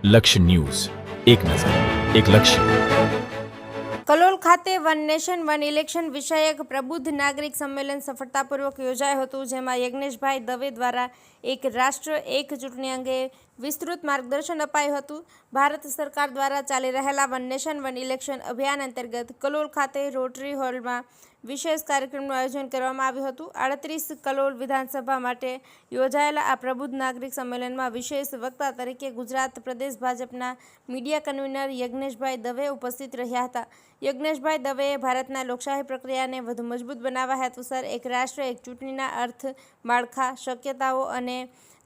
લક્ષ્ય ન્યૂઝ, એક નજર, એક લક્ષ્ય. કલોલ ખાતે વન નેશન વન ઇલેક્શન વિષયક પ્રબુદ્ધ નાગરિક સંમેલન સફળતાપૂર્વક યોજાયું હતું, જેમાં યજ્ઞેશભાઈ દવે દ્વારા એક રાષ્ટ્ર એક ચૂંટણી અંગે વિસ્તૃત માર્ગદર્શન અપાયું હતું. ભારત સરકાર દ્વારા ચાલી રહેલા વન નેશન વન ઇલેક્શન અભિયાન અંતર્ગત કલોલ ખાતે રોટરી હોલમાં વિશેષ કાર્યક્રમનું આયોજન કરવામાં આવ્યું હતું. 38 કલોલ વિધાનસભા માટે યોજાયેલા આ પ્રબુદ્ધ નાગરિક સંમેલનમાં વિશેષ વક્તા તરીકે ગુજરાત પ્રદેશ ભાજપના મીડિયા કન્વીનર યજ્ઞેશભાઈ દવે ઉપસ્થિત રહ્યા હતા. યજ્ઞેશભાઈ દવેએ ભારતના લોકશાહી પ્રક્રિયાને વધુ મજબૂત બનાવવા હેતુસર એક રાષ્ટ્ર એક ચૂંટણીના અર્થ, માળખા, શક્યતાઓ અને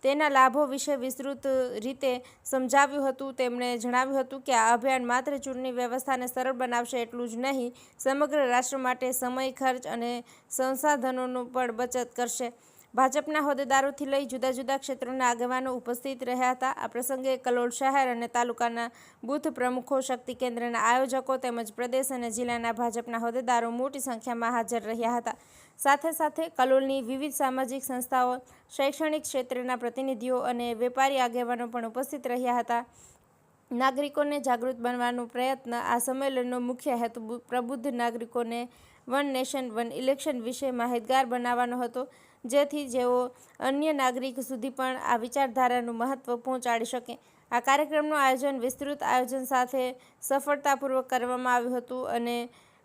તેના લાભો વિશે વિસ્તૃત રીતે સમજાવ્યું હતું. તેમણે જણાવ્યું હતું કે આ અભિયાન માત્ર ચૂંટણી વ્યવસ્થાને સરળ બનાવશે એટલું જ નહીં, સમગ્ર રાષ્ટ્ર માટે સમય, ખર્ચ અને સંસાધનોનું પણ બચત કરશે. ભાજપના હોદ્દેદારોથી લઈ જુદા જુદા ક્ષેત્રોના આગેવાનો ઉપસ્થિત રહ્યા હતા. આ પ્રસંગે કલોલ શહેર અને તાલુકાના બૂથ પ્રમુખો, શક્તિ કેન્દ્રના આયોજકો તેમજ પ્રદેશ અને જિલ્લાના ભાજપના હોદ્દેદારો મોટી સંખ્યામાં હાજર રહ્યા હતા. સાથે સાથે કલોલની વિવિધ સામાજિક સંસ્થાઓ, શૈક્ષણિક ક્ષેત્રના પ્રતિનિધિઓ અને વેપારી આગેવાનો પણ ઉપસ્થિત રહ્યા હતા. નાગરિકોને જાગૃત બનવાનો પ્રયત્ન. આ સંમેલનનો મુખ્ય હેતુ પ્રબુદ્ધ નાગરિકોને વન નેશન વન ઇલેક્શન વિશે માહિતગાર બનાવવાનો હતો, જેથી જેઓ અન્ય નાગરિક સુધી પણ આ વિચારધારાનું મહત્ત્વ પહોંચાડી શકે. આ કાર્યક્રમનું આયોજન વિસ્તૃત આયોજન સાથે સફળતાપૂર્વક કરવામાં આવ્યું હતું અને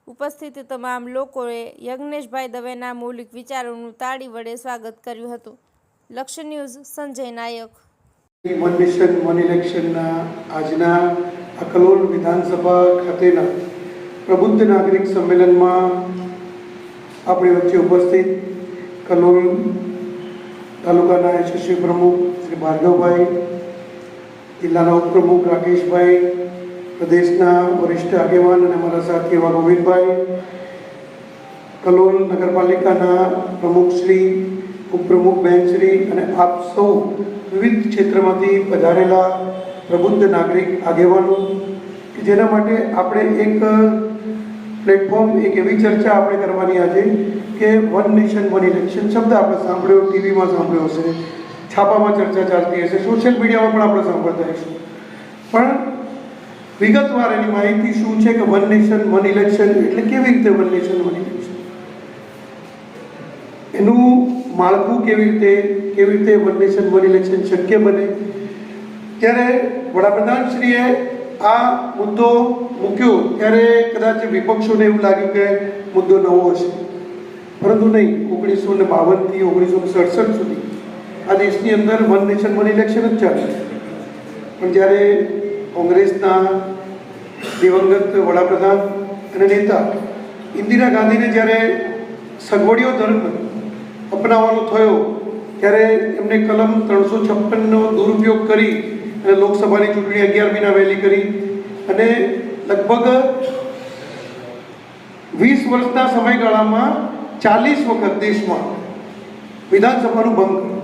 ઉપસ્થિત તમામ લોકોએ યજ્ઞેશભાઈ દવેના મૌલિક વિચારોનું તાળી વડે સ્વાગત કર્યું હતું. લક્ષ્ય ન્યૂઝ, સંજય નાયક. વન નેશન વન ઇલેક્શનના આજના આ કલોલ વિધાનસભા ખાતેના પ્રબુદ્ધ નાગરિક સંમેલનમાં આપણી વચ્ચે ઉપસ્થિત કલોલ તાલુકાના યશસ્વી પ્રમુખ શ્રી ભાર્ગવભાઈ, જિલ્લાના ઉપપ્રમુખ રાકેશભાઈ, પ્રદેશના વરિષ્ઠ આગેવાન અને મારા સાથી એવા ગોવિંદભાઈ, કલોલ નગરપાલિકાના પ્રમુખશ્રી, ઉપપ્રમુખ બહેનશ્રી અને આપ સૌ વિવિધ ક્ષેત્રમાંથી પધારેલા પ્રબુદ્ધ નાગરિક આગેવાનો, કે જેના માટે આપણે એક પ્લેટફોર્મ, એક એવી ચર્ચા આપણે કરવાની આજે કે વન નેશન વન ઇલેક્શન શબ્દ આપણે સાંભળ્યો, ટીવીમાં સાંભળ્યો હશે, છાપામાં ચર્ચા ચાલતી હશે, સોશિયલ મીડિયામાં પણ આપણે સાંભળતા હશું, પણ વિગતવાર એની માહિતી શું છે કે વન નેશન વન ઇલેક્શન એટલે કેવી રીતે વન નેશન વન ઇલેક્શન, એનું માળખું કેવી રીતે વન નેશન વન ઇલેક્શન શક્ય બને. ત્યારે વડાપ્રધાનશ્રીએ આ મુદ્દો મૂક્યો ત્યારે કદાચ વિપક્ષોને એવું લાગ્યું કે મુદ્દો નવો હશે, પરંતુ નહીં. 1952થી 1967 સુધી આ દેશની અંદર વન નેશન વન ઇલેક્શન જ ચાલે. પણ જ્યારે કોંગ્રેસના દિવંગત વડાપ્રધાન અને નેતા ઇન્દિરા ગાંધીને જ્યારે સગવડિયો ધર્મ અપનાવવાનો થયો ત્યારે એમને કલમ 356નો દુરુપયોગ કરી અને લોકસભાની ચૂંટણી 11 મહિના વહેલી કરી અને લગભગ 20 વર્ષના સમયગાળામાં 40 વખત દેશમાં વિધાનસભાનું ભંગ કર્યું.